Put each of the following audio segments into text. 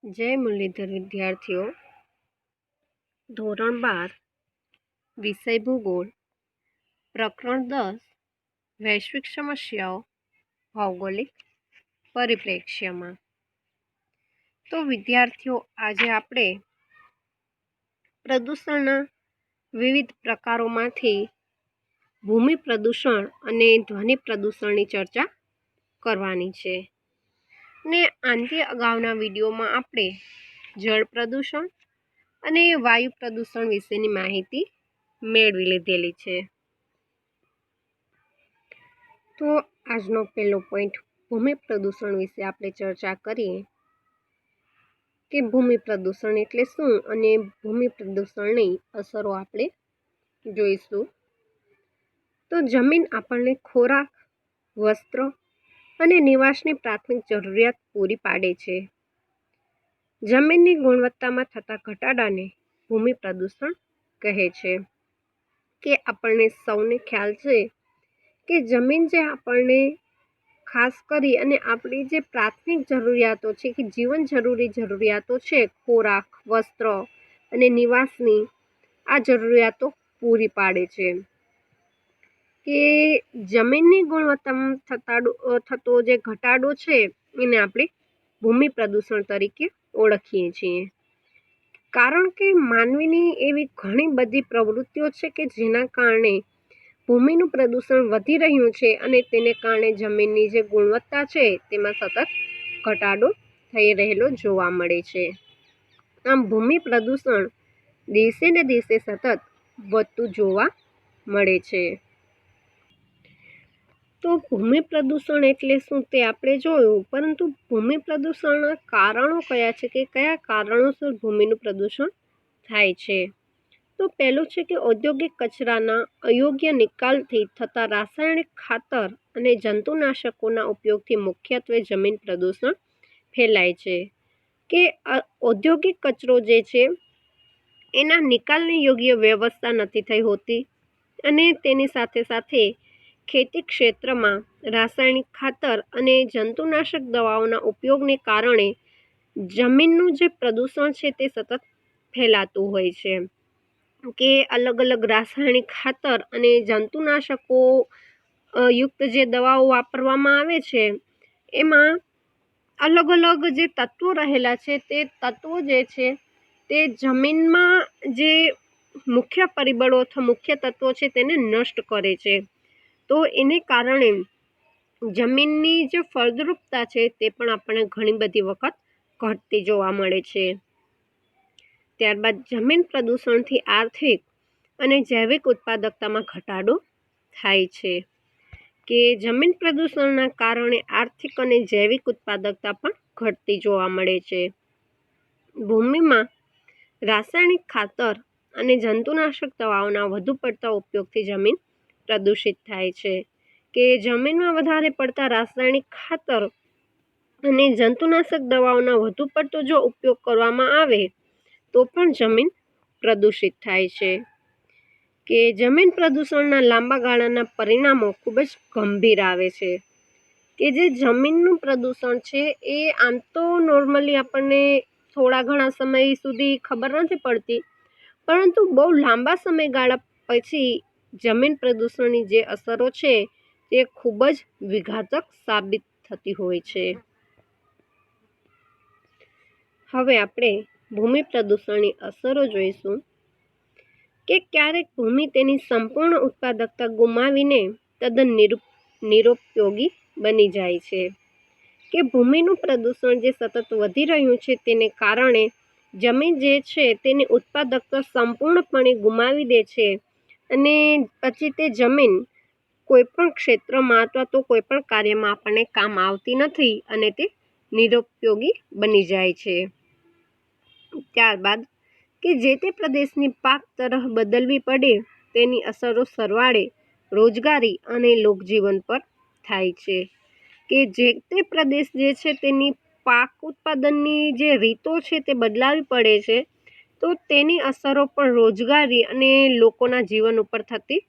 जय मुरलीधर विद्यार्थियों धोरण 12 विषय भूगोल प्रकरण 10 वैश्विक समस्याओं भौगोलिक परिप्रेक्ष्य में। तो विद्यार्थियों आज आपणे प्रदूषणना विविध प्रकारों मांथी भूमि प्रदूषण अने ध्वनि प्रदूषणनी चर्चा करवानी छे। ने आंते अगाउना विडियोमां आपणे जल प्रदूषण अने वायु प्रदूषण विशेनी माहिती मेळवी लीधेली छे। तो आजनो पहलो पॉइंट भूमि प्रदूषण विषे आपणे चर्चा करीए कि भूमि प्रदूषण एटले शुं अने भूमि प्रदूषणनी असरो आपणे जोईशुं। तो जमीन आपणने खोराक, वस्त्र अने निवासनी प्राथमिक जरूरियात पूरी पाडे छे। जमीननी गुणवत्तामां थता घटाडाने भूमि प्रदूषण कहे छे। के आपणने सौने ख्याल छे कि जमीन जे आपणने खास करी अने आपणी जे प्राथमिक जरूरियातो छे कि जीवन जरूरी जरूरियातो छे खोराक, वस्त्र अने निवासनी आ जरूरियातो पूरी पाडे छे। कि जमीननी गुणवत्तामां थतो जे घटाडो छे एने आपणे भूमि प्रदूषण तरीके ओळखीए छीए। कारण के मानवीनी एवी घणी बधी प्रवृत्तिओ छे के जेना कारणे भूमिनुं प्रदूषण वधी रह्युं छे अने तेने कारणे जमीननी जे गुणवत्ता छे तेमां सतत घटाडो थई रहेलो जोवा मळे छे। आम भूमि प्रदूषण दिवसे ने दिवसे सतत वधतुं जोवा मळे छे। तो भूमि प्रदूषण एटले शुं ते आपणे जोयुं, परंतु भूमि प्रदूषणना कारणो कया छे के कया कारणोसर भूमिनुं प्रदूषण थाय छे। तो पहेलुं छे के औद्योगिक कचराना अयोग्य निकालथी थता रासायणिक खातर अने जंतुनाशकोना उपयोगथी मुख्यत्वे जमीन प्रदूषण फैलाय छे। के औद्योगिक कचरो जे छे एना निकालनी योग्य व्यवस्था नथी थई होती अने तेनी साथे साथे खेती क्षेत्र में रासायणिक खातर अने जंतुनाशक दवाओना उपयोगने कारणे जमीननुं जे प्रदूषण छे ते सतत फैलातुं होय छे। के अलग अलग रासायणिक खातर अने जंतुनाशको युक्त जे दवाओ वापरवामां आवे छे एमां अलग अलग जे तत्वो रहेला छे ते तत्वो जे छे ते जमीनमां जे मुख्य परिबळो अथवा मुख्य तत्वो छे तेने नष्ट करे छे। तो एने कारणे जमीननी जे फळद्रुपता छे ते पण आपणे घणी बधी वखत घटती जोवा मळे छे। त्यारबाद जमीन प्रदूषणथी आर्थिक अने जैविक उत्पादकतामां घटाडो थाय छे। के जमीन प्रदूषणना कारणे आर्थिक अने जैविक उत्पादकता पण घटती जोवा मळे छे। भूमिमां रासायणिक खातर अने जंतुनाशक दवाओना વધુ પડતા ઉપયોગથી જમીન પ્રદૂષિત થાય છે। કે જમીનમાં વધારે પડતા રાસાયણિક ખાતર અને જંતુનાશક દવાઓના વધુ પડતો જો ઉપયોગ કરવામાં આવે તો પણ જમીન પ્રદૂષિત થાય છે। કે જમીન પ્રદૂષણના લાંબા ગાળાના પરિણામો ખૂબ જ ગંભીર આવે છે। કે જે જમીનનું પ્રદૂષણ છે એ આમ તો નોર્મલી આપણને થોડા ઘણા સમય સુધી ખબર નથી પડતી, પરંતુ બહુ લાંબા સમયગાળા પછી જમીન પ્રદૂષણની જે અસરો છે તે ખૂબ જ વિઘાતક સાબિત થતી હોય છે। હવે આપણે ભૂમિ પ્રદૂષણની અસરો જોઈશું કે ક્યારેક ભૂમિ તેની સંપૂર્ણ ઉત્પાદકતા ગુમાવીને તદ્દન નિરુપયોગી બની જાય છે। કે ભૂમિનું પ્રદૂષણ જે સતત વધી રહ્યું છે તેને કારણે જમીન જે છે તેની ઉત્પાદકતા સંપૂર્ણપણે ગુમાવી દે છે અને પછી તે જમીન કોઈપણ ક્ષેત્રમાં અથવા તો કોઈપણ કાર્યમાં આપણને કામ આવતી નથી અને તે નિરુપયોગી બની જાય છે। ત્યારબાદ કે જે તે પ્રદેશની પાક તરફ બદલવી પડે તેની અસરો સરવાળે રોજગારી અને લોકજીવન પર થાય છે। કે જે તે પ્રદેશ જે છે તેની પાક ઉત્પાદનની જે રીતો છે તે બદલાવી પડે છે તો તેની અસરો પણ રોજગારી અને લોકોના જીવન ઉપર થતી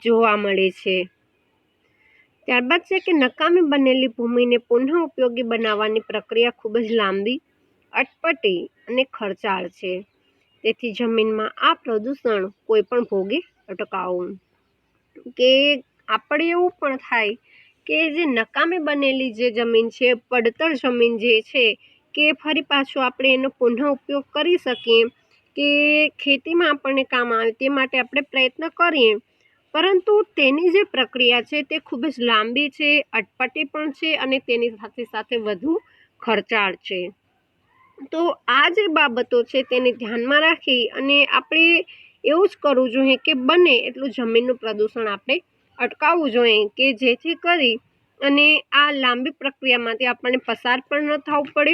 જોવા મળે છે। ત્યારબાદ છે કે નકામી બનેલી ભૂમિને પુનઃ ઉપયોગી બનાવવાની પ્રક્રિયા ખૂબ જ લાંબી અટપટી અને ખર્ચાળ છે. તેથી જમીનમાં આ પ્રદૂષણ કોઈ પણ ભોગે અટકાવવું. કે આપણે એવું પણ થાય કે જે નકામી બનેલી જે જમીન છે, પડતર જમીન જે છે, કે ફરી પાછું આપણે એનો પુનઃ ઉપયોગ કરી શકીએ, કે ખેતીમાં આપણને કામ આવે તે માટે આપણે પ્રયત્ન કરીએ. પરંતુ તેની જે પ્રક્રિયા છે તે ખૂબ જ લાંબી છે, અટપટી પણ છે અને તેની સાથે સાથે વધુ ખર્ચાળ છે. તો આ જે બાબતો છે તેને ધ્યાનમાં રાખી અને આપણે એવું જ કરવું જોઈએ કે બને એટલું જમીનનું પ્રદૂષણ આપણે અટકાવવું જોઈએ, કે જેથી કરી અને આ લાંબી પ્રક્રિયામાંથી આપણને પસાર પણ ન થવું પડે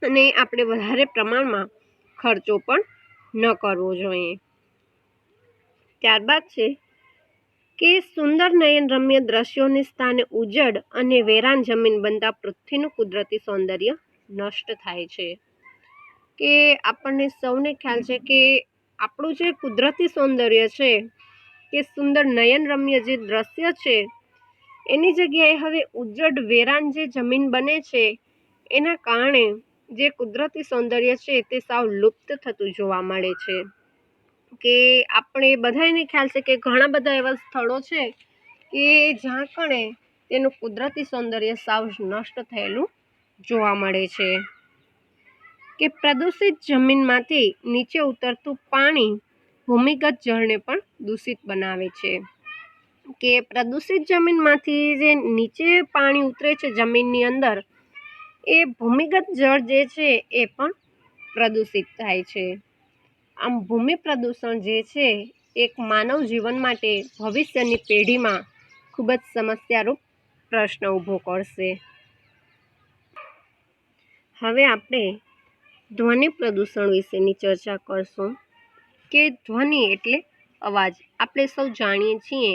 અને આપણે વધારે પ્રમાણમાં ખર્ચો પણ ન કરવો જોઈએ. ત્યારબાદ છે કે સુંદર નયનરમ્ય દ્રશ્યોને સ્થાને ઉજ્જડ અને વેરાન જમીન બનતા પૃથ્વીનું કુદરતી સૌંદર્ય નષ્ટ થાય છે. કે આપણને સૌને ખ્યાલ છે કે આપણું જે કુદરતી સૌંદર્ય છે, કે સુંદર નયનરમ્ય જે દ્રશ્ય છે, એની જગ્યાએ હવે ઉજ્જડ વેરાન જે જમીન બને છે, એના કારણે જે કુદરતી સૌંદર્ય છે તે સાવ લુપ્ત થતું જોવા મળે છે. કે આપણે બધાને ખ્યાલ છે કે ઘણા બધા એવા સ્થળો છે કે જ્યાં કણે તેનું કુદરતી સૌંદર્ય સાવ નષ્ટ થયેલું જોવા મળે છે. કે પ્રદૂષિત જમીનમાંથી નીચે ઉતરતું પાણી ભૂમિગત જળને પણ દૂષિત બનાવે છે. કે પ્રદૂષિત જમીનમાંથી જે નીચે પાણી ઉતરે છે જમીનની અંદર, એ ભૂમિગત જળ જે છે એ પણ પ્રદૂષિત થાય છે. આમ ભૂમિ પ્રદૂષણ જે છે એક માનવ જીવન માટે ભવિષ્યની પેઢીમાં ખૂબ જ સમસ્યારૂપ પ્રશ્ન ઊભો કરશે. હવે આપણે ધ્વનિ પ્રદૂષણ વિશેની ચર્ચા કરશું. કે ધ્વનિ એટલે અવાજ. આપણે સૌ જાણીએ છીએ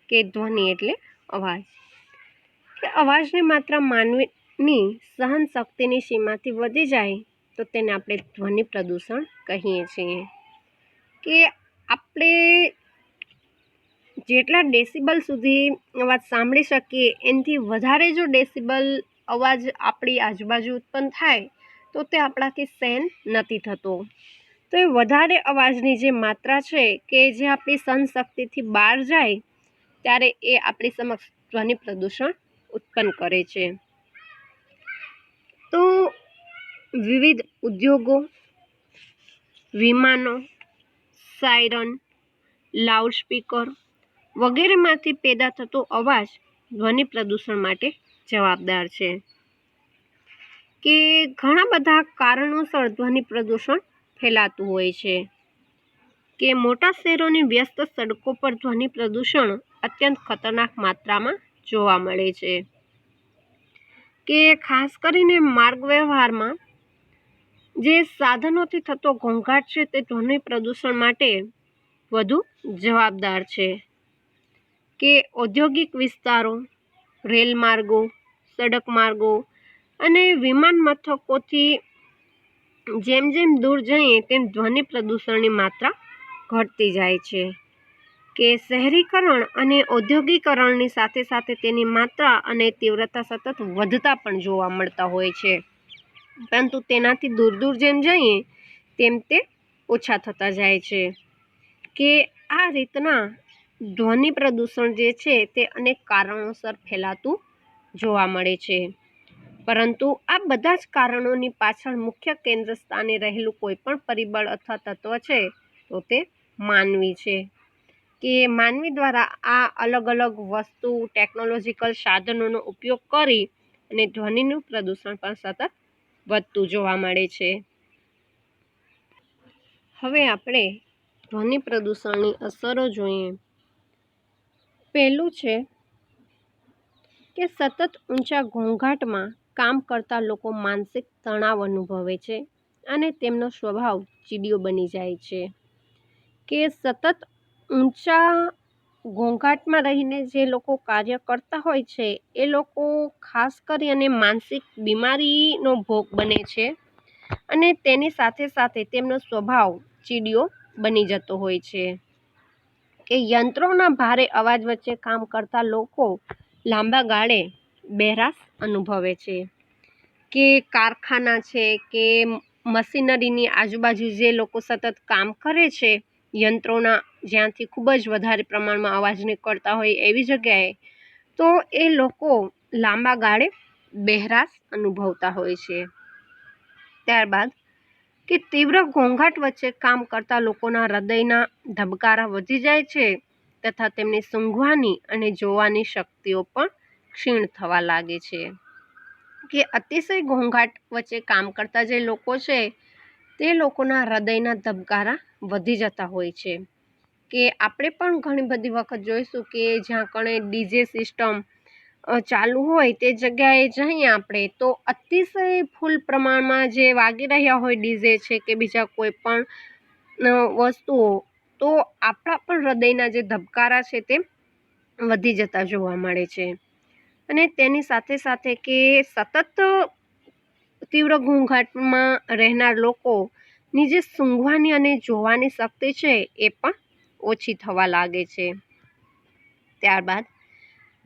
કે ધ્વનિ એટલે અવાજ. કે અવાજની માત્રા માનવીની સહન શક્તિની સીમાથી વધી જાય તો તેને આપણે ધ્વનિ પ્રદૂષણ કહીએ છીએ. કે આપણે જેટલા ડેસિબલ સુધી અવાજ સાંભળી શકીએ એનાથી વધારે જો ડેસિબલ અવાજ આપણી આજુબાજુ ઉત્પન્ન થાય તો તે આપણાથી સહન નથી થતો. તો એ વધારે અવાજની જે માત્રા છે કે જે આપણી સહનશક્તિથી બહાર જાય ત્યારે એ આપણી સમક્ષ ધ્વનિ પ્રદૂષણ ઉત્પન્ન કરે છે. તો વિવિધ ઉદ્યોગો, વિમાનો, સાયરન, લાઉડસ્પીકર વગેરેમાંથી પેદા થતો અવાજ ધ્વનિ પ્રદૂષણ માટે જવાબદાર છે. કે ઘણા બધા કારણોસર ધ્વનિ પ્રદૂષણ ફેલાતું હોય છે. કે મોટા શહેરોની વ્યસ્ત સડકો પર ધ્વનિ પ્રદૂષણ અત્યંત ખતરનાક માત્રામાં જોવા મળે છે. કે ખાસ કરીને માર્ગ વ્યવહારમાં જે સાધનોથી થતો ઘોંઘાટ છે તે ધ્વનિ પ્રદૂષણ માટે વધુ જવાબદાર છે. કે ઔદ્યોગિક વિસ્તારો, રેલ માર્ગો, સડક માર્ગો અને વિમાન મથકોથી જેમ જેમ દૂર જઈએ તેમ ધ્વનિ પ્રદૂષણની માત્રા ઘટતી જાય છે. કે શહેરીકરણ અને ઔદ્યોગિકરણની સાથે સાથે તેની માત્રા અને તીવ્રતા સતત વધતા પણ જોવા મળતા હોય છે. પરંતુ તેનાથી દૂર દૂર જેમ જઈએ તેમ તે ઓછા થતા જાય છે. કે આ રીતના ધ્વનિ પ્રદૂષણ જે છે તે અનેક કારણોસર ફેલાતું જોવા મળે છે. પરંતુ આ બધા જ કારણોની પાછળ મુખ્ય કેન્દ્ર સ્થાને રહેલું કોઈ પણ પરિબળ અથવા તત્વ છે તો તે માનવી છે. કે માનવી દ્વારા આ અલગ અલગ વસ્તુ, ટેકનોલોજીકલ સાધનોનો ઉપયોગ કરી અને ધ્વનિનું પ્રદૂષણ પણ સતત વધતું જોવા મળે છે. હવે આપણે ધ્વનિ પ્રદૂષણની અસરો જોઈએ. પહેલું છે કે સતત ઊંચા ઘોંઘાટમાં કામ કરતા લોકો માનસિક તણાવ અનુભવે છે અને તેમનો સ્વભાવ ચીડિયો બની જાય છે. કે સતત ઊંચા ઘોંઘાટમાં રહીને જે લોકો કાર્ય કરતા હોય છે એ લોકો ખાસ કરી અને માનસિક બીમારીનો ભોગ બને છે અને તેની સાથે સાથે તેમનો સ્વભાવ ચીડિયો બની જતો હોય છે. કે યંત્રોના ભારે અવાજ વચ્ચે કામ કરતા લોકો લાંબા ગાળે બહેરાશ અનુભવે છે. કે કારખાના છે કે મશીનરીની આજુબાજુ જે લોકો સતત કામ કરે છે, યંત્રોના જ્યાંથી ખૂબ જ વધારે પ્રમાણમાં અવાજ નીકળતા હોય એવી જગ્યાએ, તો એ લોકો લાંબા ગાળે બહેરાશ અનુભવતા હોય છે. ત્યારબાદ કે તીવ્ર ઘોંઘાટ વચ્ચે કામ કરતા લોકોના હૃદયના ધબકારા વધી જાય છે તથા તેમની સૂંઘવાની અને જોવાની શક્તિઓ પણ ક્ષીણ થવા લાગે છે. કે અતિશય ઘોંઘાટ વચ્ચે કામ કરતા જે લોકો છે તે લોકોના હૃદયના ધબકારા વધી જતા હોય છે. કે આપણે પણ ઘણી બધી વખત જોઈશું કે જ્યાં કણે ડીજે સિસ્ટમ ચાલુ હોય તે જગ્યાએ જઈએ આપણે તો અતિશય ફૂલ પ્રમાણમાં જે વાગી રહ્યા હોય ડીજે છે કે બીજા કોઈ પણ વસ્તુઓ, તો આપણા પણ હૃદયના જે ધબકારા છે તે વધી જતા જોવા મળે છે. અને તેની સાથે સાથે કે સતત તીવ્ર ઘોંઘાટમાં રહેનાર લોકોની જે સૂંઘવાની અને જોવાની શક્તિ છે એ પણ ઓછી થવા લાગે છે. ત્યારબાદ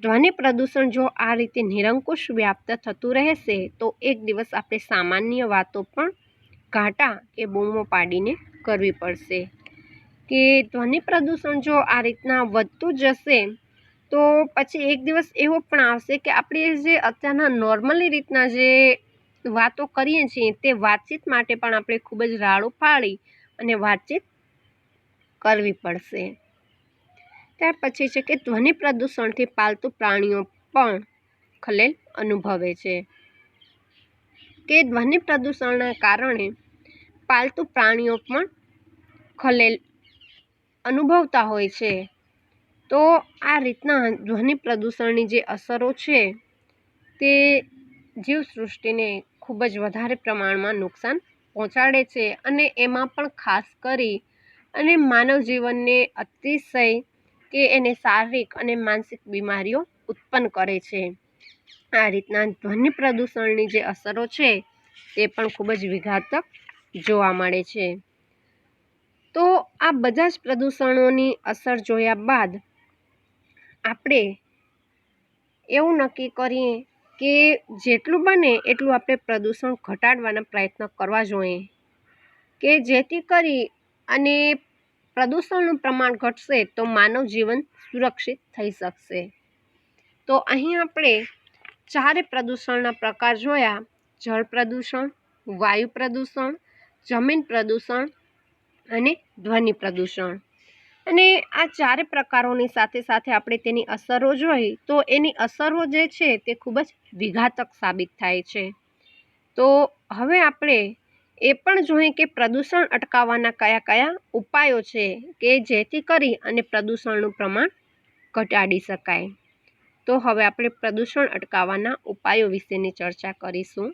ધ્વનિ પ્રદૂષણ જો આ રીતે નિરંકુશ વ્યાપ્ત થતું રહેશે તો એક દિવસ આપણે સામાન્ય વાતો પણ ઘાટા કે બૂમો પાડીને કરવી પડશે. કે ધ્વનિ પ્રદૂષણ જો આ રીતના વધતું જશે તો પછી એક દિવસ એવો પણ આવશે કે આપણે જે અત્યારના નોર્મલી રીતના જે વાતો કરીએ છીએ તે વાતચીત માટે પણ આપણે ખૂબ જ રાડું પાડી અને વાતચીત કરવી પડશે. ત્યાર પછી છે કે ધ્વનિ પ્રદૂષણથી પાલતુ પ્રાણીઓ પણ ખલેલ અનુભવે છે. કે ધ્વનિ પ્રદૂષણના કારણે પાલતુ પ્રાણીઓ પણ ખલેલ અનુભવતા હોય છે. તો આ રીતના ધ્વનિ પ્રદૂષણની જે અસરો છે તે જીવસૃષ્ટિને ખૂબ જ વધારે પ્રમાણમાં નુકસાન પહોંચાડે છે અને એમાં પણ ખાસ કરી અને માનવ જીવનને અતિશય કે એને શારીરિક અને માનસિક બીમારીઓ ઉત્પન્ન કરે છે. આ રીતના ધ્વનિ પ્રદૂષણની જે અસરો છે તે પણ ખૂબ જ વિઘાતક જોવા મળે છે. તો આ બધા જ પ્રદૂષણોની અસર જોયા બાદ આપણે એવું નક્કી કરીએ કે જેટલું બને એટલું આપણે પ્રદૂષણ ઘટાડવાના પ્રયત્ન કરવા જોઈએ. કે જેથી કરી અને પ્રદૂષણનું પ્રમાણ ઘટશે તો માનવ જીવન સુરક્ષિત થઈ શકશે. તો અહીં આપણે 4 પ્રદૂષણના પ્રકાર જોયા: જળ પ્રદૂષણ, વાયુ પ્રદૂષણ, જમીન પ્રદૂષણ અને ધ્વનિ પ્રદૂષણ. અને આ 4 પ્રકારોની સાથે સાથે આપણે તેની અસરો જોઈ તો એની અસરો જે છે તે ખૂબ જ વિઘાતક સાબિત થાય છે. તો હવે આપણે એ પણ જોઈએ કે પ્રદૂષણ અટકાવવાના કયા કયા ઉપાયો છે કે જેથી કરી અને પ્રદૂષણનું પ્રમાણ ઘટાડી શકાય. તો હવે આપણે પ્રદૂષણ અટકાવવાના ઉપાયો વિશેની ચર્ચા કરીશું.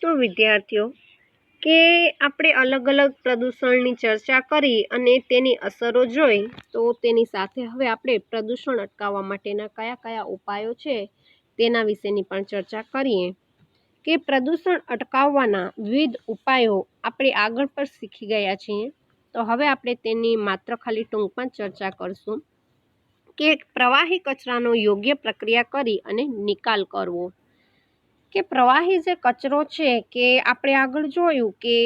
તો વિદ્યાર્થીઓ કે આપણે અલગ અલગ પ્રદૂષણની ચર્ચા કરી અને તેની અસરો જોઈ, તો તેની સાથે હવે આપણે પ્રદૂષણ અટકાવવા માટેના કયા કયા ઉપાયો છે તેના વિશેની પણ ચર્ચા કરીએ. કે પ્રદૂષણ અટકાવવાના વિવિધ ઉપાયો આપણે આગળ પર શીખી ગયા છીએ. તો હવે આપણે તેની માત્ર ખાલી ટૂંકમાં ચર્ચા કરશું. કે પ્રવાહી કચરાનો યોગ્ય પ્રક્રિયા કરી અને નિકાલ કરવો. કે પ્રવાહી જે કચરો છે કે આપણે આગળ જોયું કે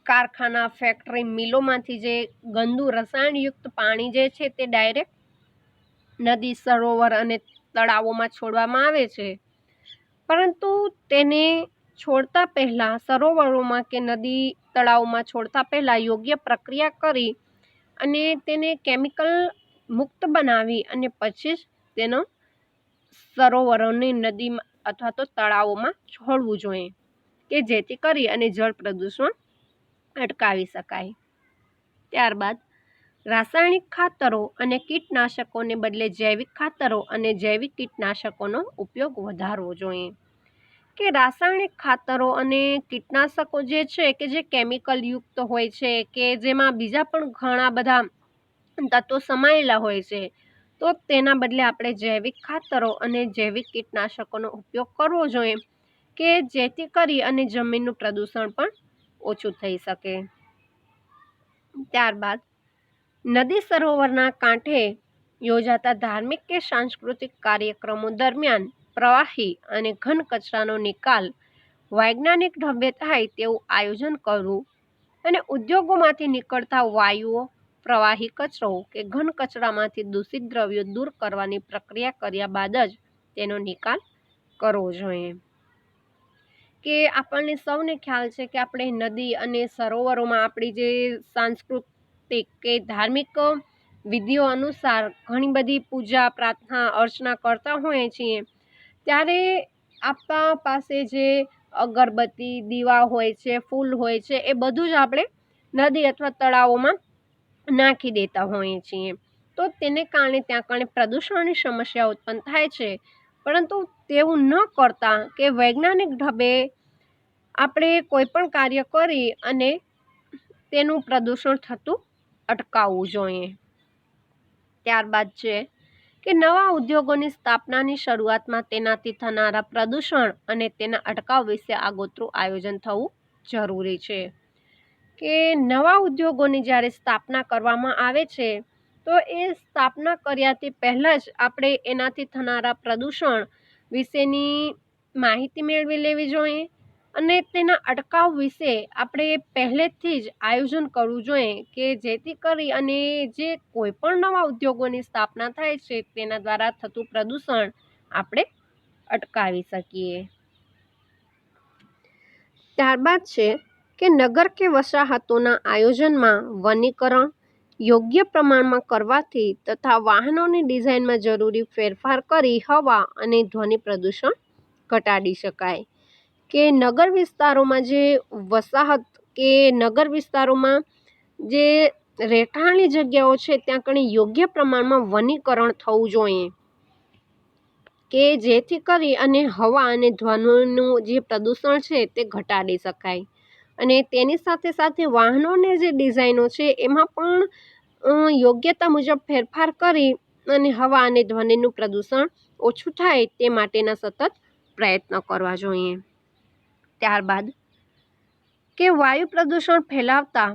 કારખાના, ફેક્ટરી, મિલોમાંથી જે ગંદુ રસાયણયુક્ત પાણી જે છે તે ડાયરેક્ટ નદી, સરોવર અને તળાવોમાં છોડવામાં આવે છે. પરંતુ તેને છોડતા પહેલાં સરોવરોમાં કે નદી તળાવમાં છોડતા પહેલાં યોગ્ય પ્રક્રિયા કરી અને તેને કેમિકલ મુક્ત બનાવી અને પછી જ તેનો સરોવરોની નદીમાં અથવા તો તળાવોમાં છોડવું જોઈએ કે જેથી કરી અને જળ પ્રદૂષણ અટકાવી શકાય. ત્યારબાદ રાસાયણિક ખાતરો અને કીટનાશકોને બદલે જૈવિક ખાતરો અને જૈવિક કીટનાશકોનો ઉપયોગ વધારવો જોઈએ. કે રાસાયણિક ખાતરો અને કીટનાશકો જે છે કે જે કેમિકલ યુક્ત હોય છે કે જેમાં બીજા પણ ઘણા બધા તત્વો સમાયેલા હોય છે, તો તેના બદલે આપણે જૈવિક ખાતરો અને જૈવિક કીટનાશકોનો ઉપયોગ કરવો જોઈએ કે જેથી કરી અને જમીનનું પ્રદૂષણ પણ ઓછું થઈ શકે. ત્યારબાદ નદી સરોવરના કાંઠે યોજાતા ધાર્મિક કે સાંસ્કૃતિક કાર્યક્રમો દરમિયાન પ્રવાહી અને ઘન કચરાનો નિકાલ વૈજ્ઞાનિક ઢબે થાય તેવું આયોજન કરવું અને ઉદ્યોગોમાંથી નીકળતા વાયુઓ, પ્રવાહી કચરો કે ઘન કચરામાંથી દૂષિત દ્રવ્યો દૂર કરવાની પ્રક્રિયા કર્યા બાદ જ તેનો નિકાલ કરવો જોઈએ. કે આપણને સૌને ખ્યાલ છે કે આપણે નદી અને સરોવરોમાં આપણી જે સાંસ્કૃતિક કે ધાર્મિક વિધિઓ અનુસાર ઘણી બધી પૂજા, પ્રાર્થના, અર્ચના કરતા હોઈએ છીએ, ત્યારે આપણા પાસે જે અગરબત્તી, દીવા હોય છે, ફૂલ હોય છે, એ બધું જ આપણે નદી અથવા તળાવોમાં નાખી દેતા હોઈએ છીએ. તો તેને કારણે ત્યાં કારણે પ્રદૂષણની સમસ્યા ઉત્પન્ન થાય છે. પરંતુ તેવું ન કરતા કે વૈજ્ઞાનિક ઢબે આપણે કોઈ પણ કાર્ય કરી અને તેનું પ્રદૂષણ થતું અટકાવવું જોઈએ. ત્યારબાદ છે કે નવા ઉદ્યોગોની સ્થાપનાની શરૂઆતમાં તેનાથી થનારા પ્રદૂષણ અને તેના અટકાવ વિશે આગોતરું આયોજન થવું જરૂરી છે. કે નવા ઉદ્યોગોની જ્યારે સ્થાપના કરવામાં આવે છે, તો એ સ્થાપના કર્યાથી પહેલાં જ આપણે એનાથી થનારા પ્રદૂષણ વિશેની માહિતી મેળવી લેવી જોઈએ અને તેના અટકાવ વિશે આપણે પહેલેથી જ આયોજન કરવું જોઈએ કે જેથી કરી અને જે કોઈ પણ નવા ઉદ્યોગોની સ્થાપના થાય છે તેના દ્વારા થતું પ્રદૂષણ આપણે અટકાવી શકીએ. ત્યારબાદ છે કે નગર કે વસાહતોના આયોજનમાં વનીકરણ યોગ્ય પ્રમાણમાં કરવાથી તથા વાહનોની ડિઝાઇનમાં જરૂરી ફેરફાર કરી હવા અને ધ્વનિ પ્રદૂષણ ઘટાડી શકાય. કે નગર વિસ્તારોમાં જે વસાહત કે નગર વિસ્તારોમાં જે રહેઠાણની જગ્યાઓ છે ત્યાં કણે યોગ્ય પ્રમાણમાં વનીકરણ થવું જોઈએ કે જેથી કરી અને હવા અને ધ્વનિનું જે પ્રદૂષણ છે તે ઘટાડી શકાય. અને તેની સાથે સાથે વાહનોની જે ડિઝાઇનો છે એમાં પણ યોગ્યતા મુજબ ફેરફાર કરી અને હવા અને ધ્વનિનું પ્રદૂષણ ઓછું થાય તે માટેના સતત પ્રયત્ન કરવા જોઈએ. ત્યારબાદ કે વાયુ પ્રદૂષણ ફેલાવતા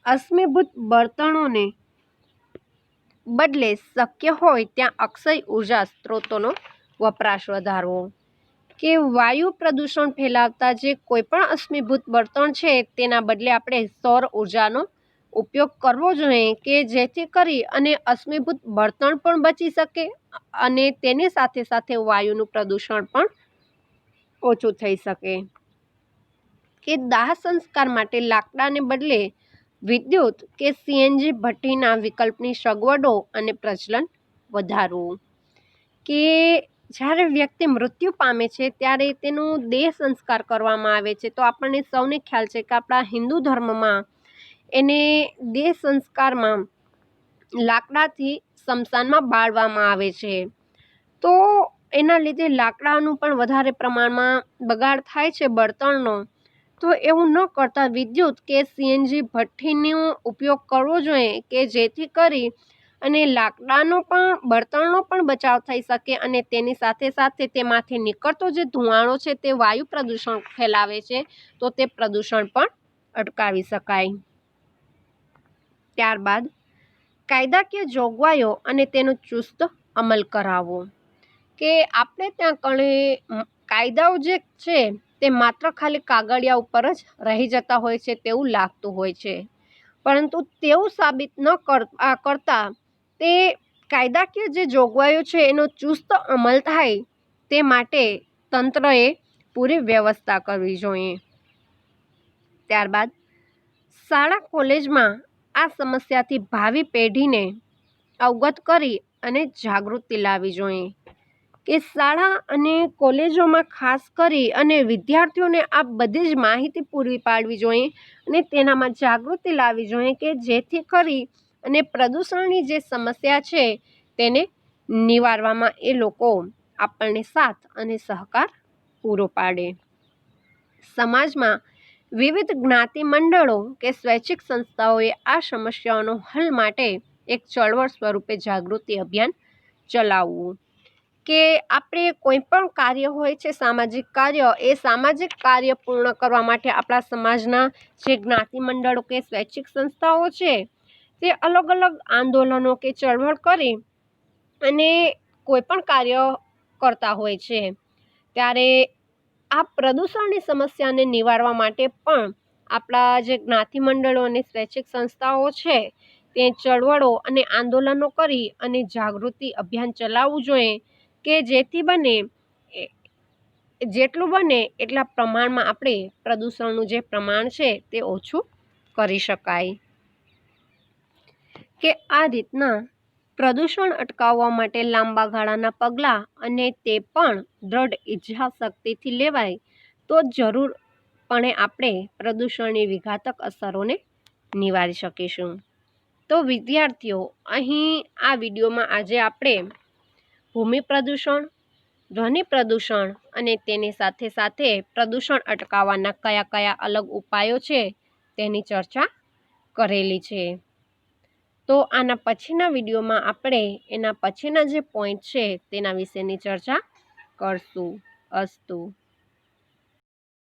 અશ્મિભૂત બળતણોને બદલે શક્ય હોય ત્યાં અક્ષય ઉર્જા સ્ત્રોતોનો વપરાશ વધારવો. કે વાયુ પ્રદૂષણ ફેલાવતા જે કોઈ પણ અશ્મિભૂત બળતણ છે તેના બદલે આપણે સૌર ઉર્જાનો ઉપયોગ કરવો જોઈએ કે જેથી કરી અને અશ્મિભૂત બળતણ પણ બચી શકે અને તેની સાથે સાથે વાયુનું પ્રદૂષણ પણ ઓછું થઈ શકે. કે દાહ સંસ્કાર માટે લાકડાને બદલે વિદ્યુત કે સીએનજી ભઠ્ઠીના વિકલ્પની સગવડો અને પ્રચલન વધારવું. કે જ્યારે વ્યક્તિ મૃત્યુ પામે છે ત્યારે તેનું દેહ સંસ્કાર કરવામાં આવે છે, તો આપણને સૌને ખ્યાલ છે કે આપણા હિન્દુ ધર્મમાં એને દેહ સંસ્કારમાં લાકડાથી સ્મશાનમાં બાળવામાં આવે છે. તો એના લીધે લાકડાનું પણ વધારે પ્રમાણમાં બગાડ થાય છે બળતણનો. તો એવું ન કરતાં વિદ્યુત કે સીએનજી ભઠ્ઠીનો ઉપયોગ કરવો જોઈએ કે જેથી કરી અને લાકડાનો પણ બળતણનો પણ બચાવ થઈ શકે અને તેની સાથે સાથે તેમાંથી નીકળતો જે ધુમાડો છે તે વાયુ પ્રદૂષણ ફેલાવે છે, તો તે પ્રદૂષણ પણ અટકાવી શકાય. ત્યારબાદ કાયદાકીય જોગવાઈઓ અને તેનો ચુસ્ત અમલ કરાવવો. કે આપણે ત્યાં કણે કાયદાઓ જે છે તે માત્ર ખાલી કાગળિયા ઉપર જ રહી જતા હોય છે તેવું લાગતું હોય છે, પરંતુ તેવું સાબિત ન કરતા તે કાયદાકીય જે જોગવાઈઓ છે એનો ચુસ્ત અમલ થાય તે માટે તંત્રએ પૂરી વ્યવસ્થા કરવી જોઈએ. ત્યારબાદ શાળા કોલેજમાં આ સમસ્યાથી ભાવિ પેઢીને અવગત કરી અને જાગૃતિ લાવવી જોઈએ. કે શાળા અને કોલેજોમાં ખાસ કરી અને વિદ્યાર્થીઓને આ બધી જ માહિતી પૂરી પાડવી જોઈએ અને તેનામાં જાગૃતિ લાવવી જોઈએ કે જેથી કરી અને પ્રદૂષણની જે સમસ્યા છે તેને નિવારવામાં એ લોકો આપણને સાથ અને સહકાર પૂરો પાડે. સમાજમાં વિવિધ જ્ઞાતિ મંડળો કે સ્વૈચ્છિક સંસ્થાઓએ આ સમસ્યાઓનો હલ માટે એક ચળવળ સ્વરૂપે જાગૃતિ અભિયાન ચલાવવું. કે આપણે કોઈ પણ કાર્ય હોય છે સામાજિક કાર્ય, એ સામાજિક કાર્ય પૂર્ણ કરવા માટે આપણા સમાજના જે જ્ઞાતિ મંડળો કે સ્વૈચ્છિક સંસ્થાઓ છે તે અલગ અલગ આંદોલનો કે ચળવળ કરી અને કોઈ પણ કાર્ય કરતા હોય છે ત્યારે આ પ્રદૂષણની સમસ્યાને નિવારવા માટે પણ આપણા જે જ્ઞાતિ મંડળો અને સ્વૈચ્છિક સંસ્થાઓ છે તે ચળવળો અને આંદોલનો કરી અને જાગૃતિ અભિયાન ચલાવવું જોઈએ કે જેથી બને જેટલું બને એટલા પ્રમાણમાં આપણે પ્રદૂષણનું જે પ્રમાણ છે તે ઓછું કરી શકાય. કે આ રીતના પ્રદૂષણ અટકાવવા માટે લાંબા ગાળાના પગલાં અને તે પણ દ્રઢ ઈચ્છાશક્તિથી લેવાય તો જરૂરપણે આપણે પ્રદૂષણની વિઘાતક અસરોને નિવારી શકીશું. તો વિદ્યાર્થીઓ, અહીં આ વિડીયોમાં આજે આપણે ભૂમિ પ્રદૂષણ, ધ્વનિ પ્રદૂષણ અને તેની સાથે સાથે પ્રદૂષણ અટકાવવાના કયા કયા અલગ ઉપાયો છે તેની ચર્ચા કરેલી છે. તો આના પછીના વિડીયોમાં આપણે એના પછીના જે પોઈન્ટ છે તેના વિશેની ચર્ચા કરશું. અસ્તુ.